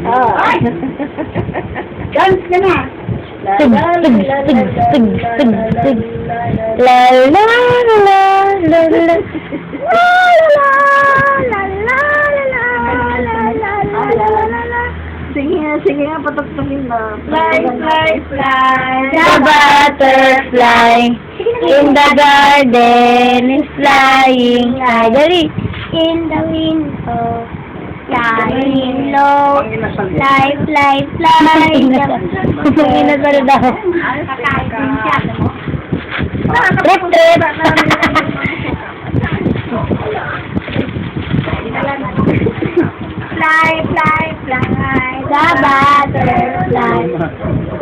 Ay! Dance ka na! Sig, sig, sig, sig, sig, sig. La la la la la la. La la la la la la la la. Sige nga, patugtugin na. Fly, fly, fly. The butterfly in the garden is flying. Ay, dali. In the window, flying low. Fly, fly, fly. Pumingin na daw. Kakain siya. Trip, trip. Fly, fly, fly. The butterfly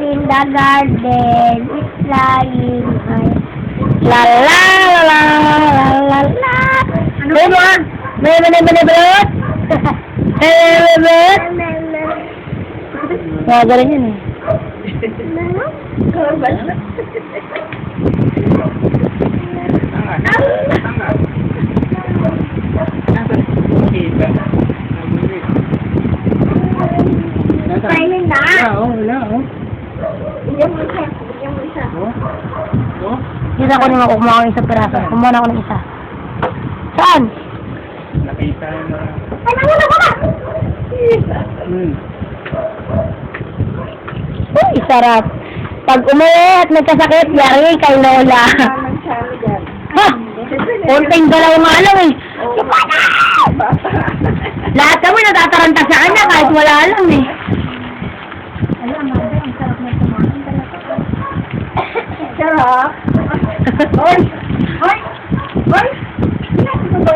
in the garden is flying high. La la la la la la la. May mga, may balot. May balot. Mga ganun yun eh. Silent na. Wala. Bigyan mo isa. Bigyan mo isa. Kita ko naman kumuha ko ng isang piraso. Kumuha na ako ng isa. Saan? Nakita na. Ay, nawala ka na! Uy, sarap. Pag umuwi at nagkasakit, yari kay Lola. Naman siya dyan. Ha! Kunting galaw nga lang eh. Lahat naman natataranta sa kanya kahit wala lang eh. Alam, mother, ang sarap na kumain talaga. Sarap. Hoy! Hoy! Hoy! Ano ba?